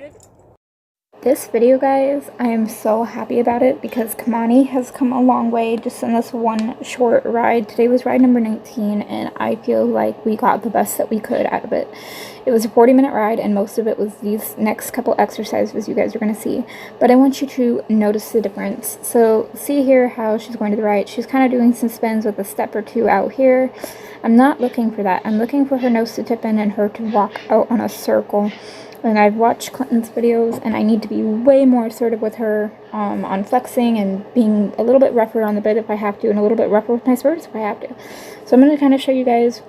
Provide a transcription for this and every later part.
started. This video, guys, I am so happy about it because Kamani has come a long way just in this one short ride. Today was ride number 19 and I feel like we got the best that we could out of it. It was a 40-minute ride and most of it was these next couple exercises you guys are going to see. But I want you to notice the difference. So see here how she's going to the right. She's kind of doing some spins with a step or two out here. I'm not looking for that. I'm looking for her nose to tip in and her to walk out on a circle. And I've watched Clinton's videos, and I need to be way more assertive with her on flexing and being a little bit rougher on the bit if I have to, and a little bit rougher with my spurs if I have to. So I'm going to kind of show you guys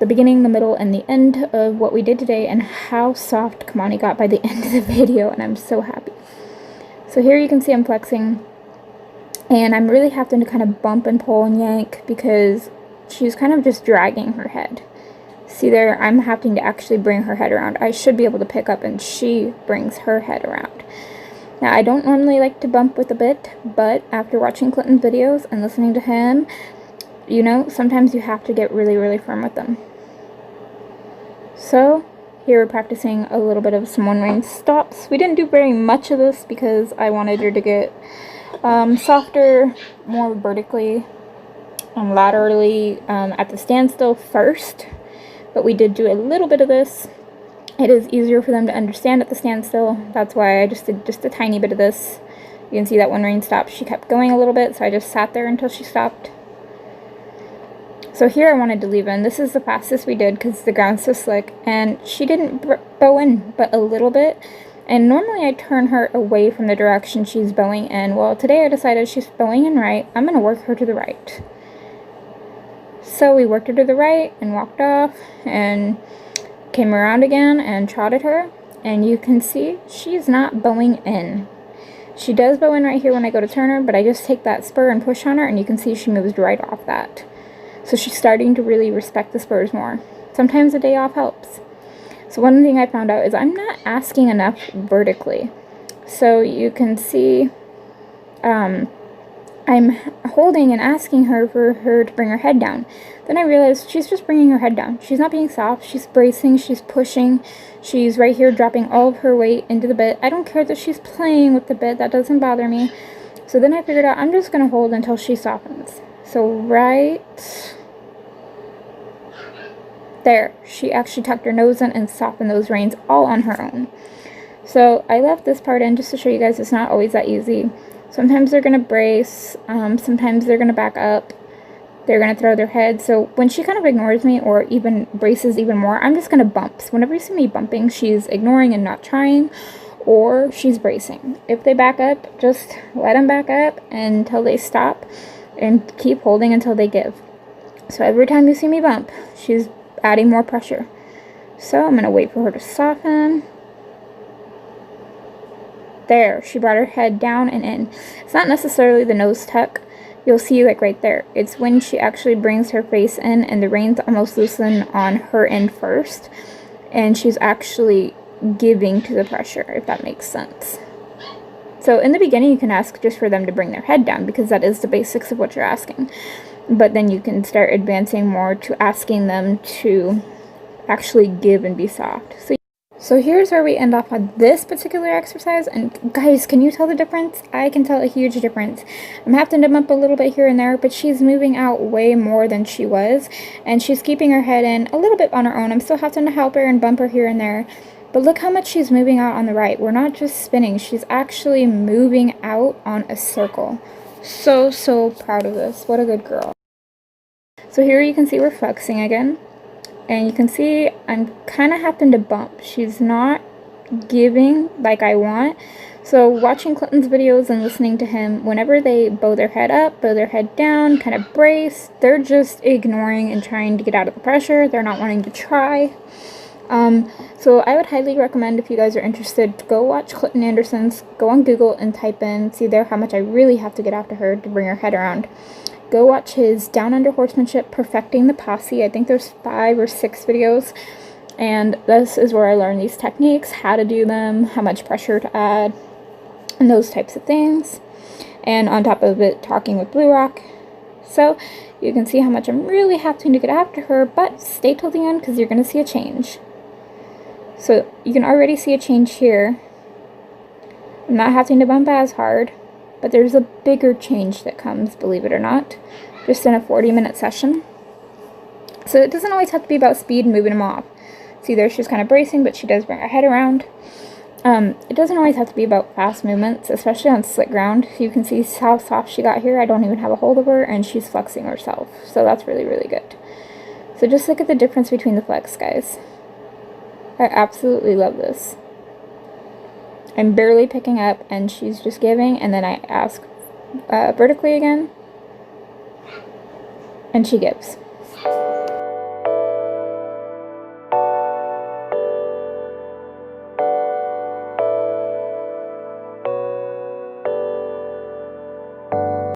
the beginning, the middle, and the end of what we did today and how soft Kamani got by the end of the video, and I'm so happy. So here you can see I'm flexing, and I'm really having to kind of bump and pull and yank because she's kind of just dragging her head. See there, I'm having to actually bring her head around. I should be able to pick up and she brings her head around. Now, I don't normally like to bump with a bit, but after watching Clinton's videos and listening to him, you know, sometimes you have to get really, really firm with them. So, here we're practicing a little bit of some one-range stops. We didn't do very much of this because I wanted her to get softer, more vertically, laterally at the standstill first. But we did do a little bit of this. It is easier for them to understand at the standstill. That's why I just did just a tiny bit of this. You can see that one range stop. She kept going a little bit, so I just sat there until she stopped. So here I wanted to leave in. This is the fastest we did because the ground's so slick. And she didn't bow in, but a little bit. And normally I turn her away from the direction she's bowing in. Well, today I decided she's bowing in right. I'm going to work her to the right. So we worked her to the right and walked off and came around again and trotted her. And you can see she's not bowing in. She does bow in right here when I go to turn her, but I just take that spur and push on her and you can see she moves right off that. So she's starting to really respect the spurs more. Sometimes a day off helps. So one thing I found out is I'm not asking enough vertically. So you can see I'm holding and asking her for her to bring her head down. Then I realized she's just bringing her head down. She's not being soft. She's bracing. She's pushing. She's right here dropping all of her weight into the bit. I don't care that she's playing with the bit. That doesn't bother me. So then I figured out I'm just going to hold until she softens. So right there, she actually tucked her nose in and softened those reins all on her own. So I left this part in just to show you guys it's not always that easy. Sometimes they're going to brace, sometimes they're going to back up, they're going to throw their head. So when she kind of ignores me or even braces even more, I'm just going to bump. So whenever you see me bumping, she's ignoring and not trying, or she's bracing. If they back up, just let them back up until they stop and keep holding until they give. So every time you see me bump, she's adding more pressure. So I'm going to wait for her to soften. There, she brought her head down and in. It's not necessarily the nose tuck. You'll see like right there. It's when she actually brings her face in and the reins almost loosen on her end first. And she's actually giving to the pressure, if that makes sense. So in the beginning, you can ask just for them to bring their head down because that is the basics of what you're asking. But then you can start advancing more to asking them to actually give and be soft. So here's where we end off on this particular exercise, and guys, can you tell the difference? I can tell a huge difference. I'm having to bump a little bit here and there, but she's moving out way more than she was, and she's keeping her head in a little bit on her own. I'm still having to help her and bump her here and there, but look how much she's moving out on the right. We're not just spinning, she's actually moving out on a circle. So proud of this. What a good girl. So here you can see we're flexing again. And you can see I'm kind of having to bump. She's not giving like I want. So watching Clinton's videos and listening to him, whenever they bow their head up, bow their head down, kind of brace, they're just ignoring and trying to get out of the pressure. They're not wanting to try. So I would highly recommend, if you guys are interested, to go watch Clinton Anderson's. Go on Google and type in, see there how much I really have to get after her to bring her head around. Go watch his Down Under Horsemanship, Perfecting the Posse. I think there's 5 or 6 videos. And this is where I learned these techniques, how to do them, how much pressure to add, and those types of things. And on top of it, talking with Blue Rock. So you can see how much I'm really having to get after her, but stay till the end because you're going to see a change. So you can already see a change here I'm not having to bump as hard, but there's a bigger change that comes, believe it or not, just in a 40-minute session. So it doesn't always have to be about speed and moving them off. See there, she's kind of bracing, but she does bring her head around. It doesn't always have to be about fast movements, especially on slick ground. You can see how soft she got here. I don't even have a hold of her, and she's flexing herself. So that's really, really good. So just look at the difference between the flex, guys. I absolutely love this. I'm barely picking up, and she's just giving, and then I ask vertically again, and she gives.